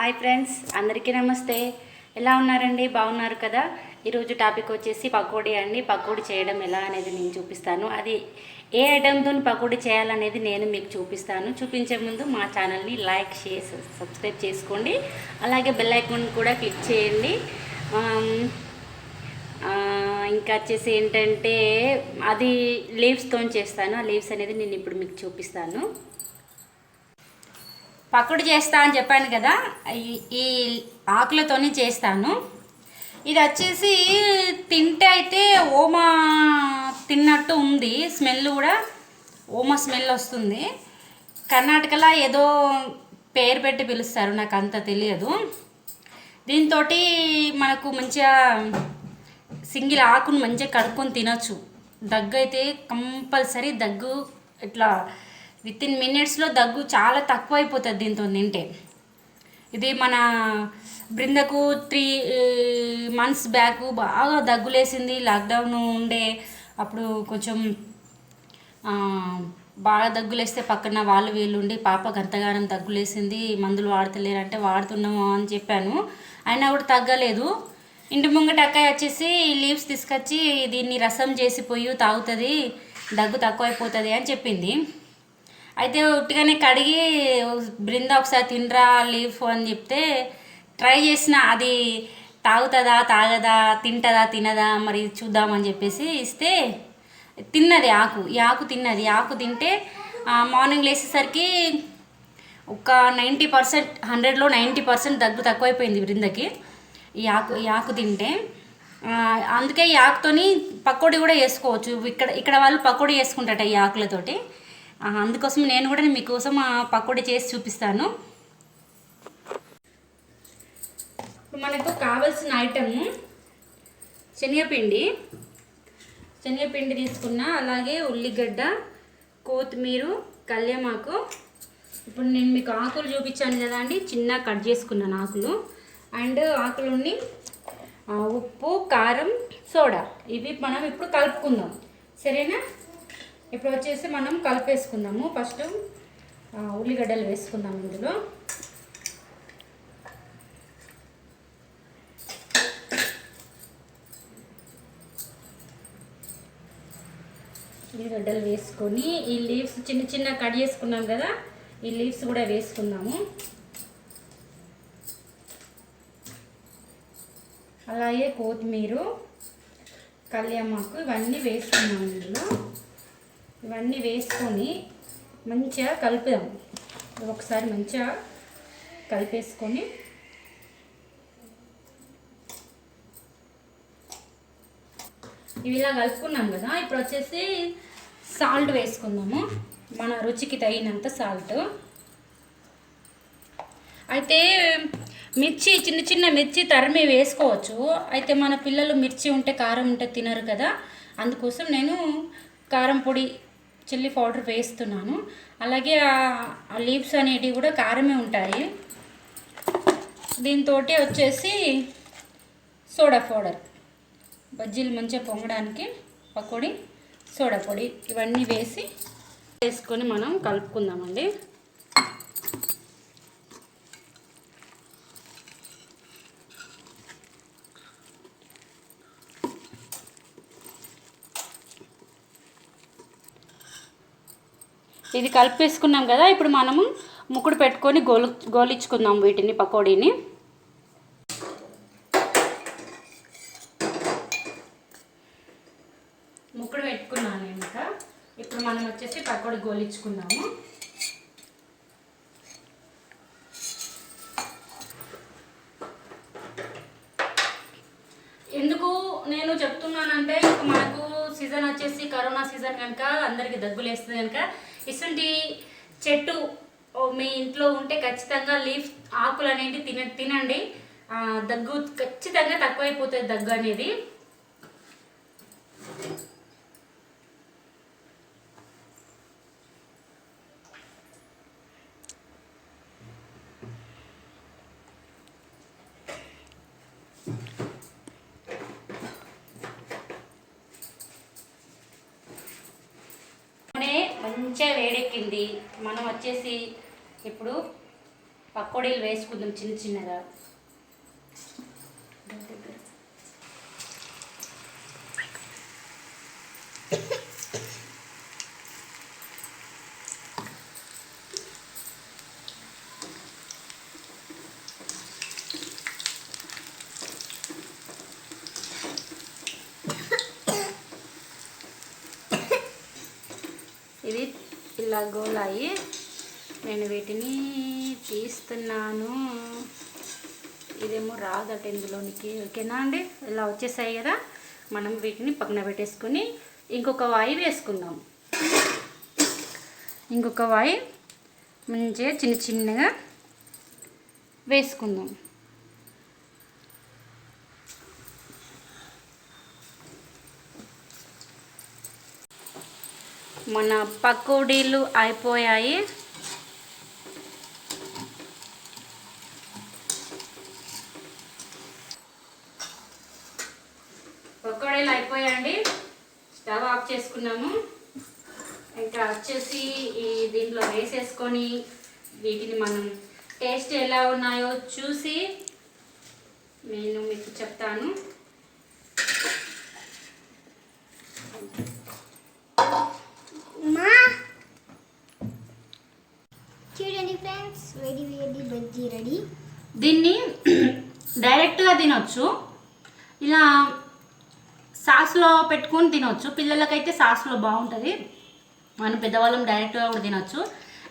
Hi friends, అందరికీ నమస్తే. ఎలా ఉన్నారండి? బాగున్నారు కదా? ఈరోజు టాపిక్ వచ్చేసి పకోడీ అండి. పకోడీ చేయడం ఎలా అనేది నేను చూపిస్తాను. అది ఏ ఐటెంతో పకోడీ చేయాలనేది నేను మీకు చూపిస్తాను. చూపించే ముందు మా ఛానల్ని లైక్, షేర్, సబ్స్క్రైబ్ చేసుకోండి. అలాగే బెల్ ఐకాన్ కూడా క్లిక్ చేయండి. ఇంకా వచ్చేసి ఏంటంటే అది లీవ్స్తో చేస్తాను. ఆ లీవ్స్ అనేది నేను ఇప్పుడు మీకు చూపిస్తాను. పకోడీ చేస్తా అని చెప్పాను కదా, ఈ ఆకులతోని చేస్తాను. ఇది వచ్చేసి తింటే అయితే ఓమా తిన్నట్టు ఉంది. స్మెల్ కూడా ఓమా స్మెల్ వస్తుంది. కర్ణాటకలో ఏదో పేరు పెట్టి పిలుస్తారు, నాకు అంత తెలియదు. దీంతో మనకు మంచిగా సింగిల్ ఆకును మంచిగా కడుక్కొని తినొచ్చు. దగ్గు అయితే కంపల్సరీ దగ్గు ఇట్లా విత్ ఇన్ మినిట్స్లో దగ్గు చాలా తక్కువ అయిపోతుంది దీంతో తింటే. ఇది మన బృందకు 3 months బ్యాక్ బాగా దగ్గులేసింది. లాక్డౌన్ ఉండే అప్పుడు కొంచెం బాగా దగ్గులేస్తే పక్కన వాళ్ళు వీళ్ళు ఉండి పాపకు అంతగానం దగ్గులేసింది, మందులు వాడతలేరంటే వాడుతున్నాము అని చెప్పాను. అయినా కూడా తగ్గలేదు. ఇంటి ముంగట అక్కయ్య వచ్చేసి లీవ్స్ తీసుకొచ్చి దీన్ని రసం చేసి పొయ్యి తాగుతుంది, దగ్గు తక్కువ అయిపోతుంది అని చెప్పింది. అయితే ఉట్టిగానే కడిగి బృంద ఒకసారి తినరా లీఫ్ అని చెప్తే ట్రై చేసిన. అది తాగుతుందా తాగదా, తింటుందా తినదా మరి చూద్దామని చెప్పేసి ఇస్తే తిన్నది. ఈ ఆకు తిన్నది. ఆకు తింటే మార్నింగ్ లేచేసరికి ఒక 90%, 100లో 90% దగ్గు తక్కువైపోయింది బృందకి ఈ ఆకు తింటే. అందుకే ఈ ఆకుతోని పకోడీ కూడా వేసుకోవచ్చు. ఇక్కడ వాళ్ళు పకోడీ వేసుకుంటారట ఈ ఆకులతోటి. అందుకోసం నేను కూడా మీకోసం పకోడీ చేసి చూపిస్తాను. ఇప్పుడు మనకు కావాల్సిన ఐటమ్ శనగపిండి తీసుకున్నా, అలాగే ఉల్లిగడ్డ, కొత్తిమీర, కళ్యామాకు. ఇప్పుడు నేను మీకు ఆకులు చూపించాను కదా అండి, చిన్న కట్ చేసుకున్నాను ఆకులు. అండ్ ఆకులుండి ఉప్పు, కారం, సోడా, ఇవి మనం ఇప్పుడు కలుపుకుందాం. సరేనా? ఇప్పుడు వచ్చేసి మనం కలిపేసుకుందాము. ఫస్ట్ ఉల్లిగడ్డలు వేసుకుందాం. ఇందులో ఉల్లిగడ్డలు వేసుకొని ఈ లీవ్స్ చిన్న చిన్న కట్ చేసుకున్నాం కదా, ఈ లీవ్స్ కూడా వేసుకుందాము. అలాగే కొత్తిమీర, కళ్యామాకు ఇవన్నీ వేసుకున్నాము. ఇందులో ఇవన్నీ వేసుకొని మంచిగా కలుపుదాం. ఒకసారి మంచిగా కలిపేసుకొని ఇవి ఇలా కలుపుకున్నాం కదా, ఇప్పుడు వచ్చేసి సాల్ట్ వేసుకుందాము. మన రుచికి తగినంత సాల్ట్. అయితే మిర్చి, చిన్న చిన్న మిర్చి తరిమి వేసుకోవచ్చు. అయితే మన పిల్లలు మిర్చి ఉంటే కారం ఉంటే తినరు కదా, అందుకోసం నేను కారం పొడి, చిల్లీ పౌడర్ వేస్తున్నాను. అలాగే ఆ లీవ్స్ అనేటివి కూడా కారమే ఉంటాయి. దీంతో వచ్చేసి సోడా పౌడర్, బజ్జీలు మంచిగా పొంగడానికి పకోడీ, సోడా పొడి ఇవన్నీ వేసుకొని మనం కలుపుకుందామండి. ఇది కలిపేసుకున్నాం కదా, ఇప్పుడు మనము ముక్కుడు పెట్టుకొని గోలించుకుందాం వీటిని, పకోడీని. ముక్కుడు పెట్టుకున్నాను ఇంకా. ఇప్పుడు మనం వచ్చేసి పకోడీ గోలించుకుందాము. ఎందుకు నేను చెప్తున్నానంటే, మనకు సీజన్ వచ్చేసి కరోనా సీజన్ కనుక అందరికీ దగ్గులేస్తుంది కనుక ఇటువంటి చెట్టు మీ ఇంట్లో ఉంటే ఖచ్చితంగా లీఫ్ ఆకులు అనేవి తినండి. దగ్గు ఖచ్చితంగా తక్కువైపోతుంది, దగ్గు అనేది. మంచిగా వేడెక్కింది. మనం వచ్చేసి ఇప్పుడు పకోడీలు వేసుకుందాం చిన్న చిన్నగా. ఇది ఇలా గోలాయి నేను వీటిని తీస్తున్నాను. ఇదేమో రాదట ఇందులోనికి. ఓకేనా అండి, ఇలా వచ్చేసాయి కదా. మనం వీటిని పక్కన పెట్టేసుకొని ఇంకొక వాయి వేసుకుందాం. ఇంకొక వాయి మంచిగా చిన్న చిన్నగా వేసుకుందాం. మన పకోడీలు అయిపోయాయి. పకోడీలు అయిపోయాయండి. స్టవ్ ఆఫ్ చేసుకున్నాము. ఇంకా వచ్చేసి ఈ దీంట్లో వేసేసుకొని వీటిని మనం టేస్ట్ ఎలా ఉన్నాయో చూసి నేను మీకు చెప్తాను. చూడండి ఫ్రెండ్స్, వేడి వేడి బజ్జీ రెడీ. దీన్ని డైరెక్ట్గా తినొచ్చు, ఇలా సాస్లో పెట్టుకొని తినొచ్చు. పిల్లలకైతే సాస్లో బాగుంటుంది. మనం పెద్దవాళ్ళం డైరెక్ట్గా కూడా తినొచ్చు.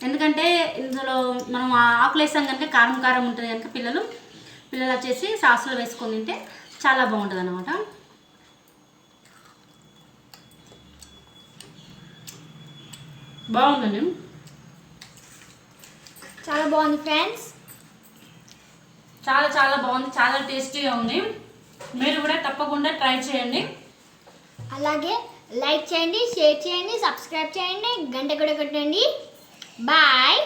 ఎందుకంటే ఇందులో మనం ఆకులు వేసాం కనుక కారం కారం ఉంటుంది కనుక పిల్లలు వచ్చేసి సాస్లో వేసుకొని తింటే చాలా బాగుంటుంది అన్నమాట. బాగుందండి, చాలా బాగుంది ఫ్రెండ్స్. చాలా చాలా బాగుంది, చాలా టేస్టీగా ఉంది. మీరు కూడా తప్పకుండా ట్రై చేయండి. అలాగే లైక్ చేయండి, షేర్ చేయండి, సబ్స్క్రైబ్ చేయండి, గంట కూడా కొట్టండి. బాయ్.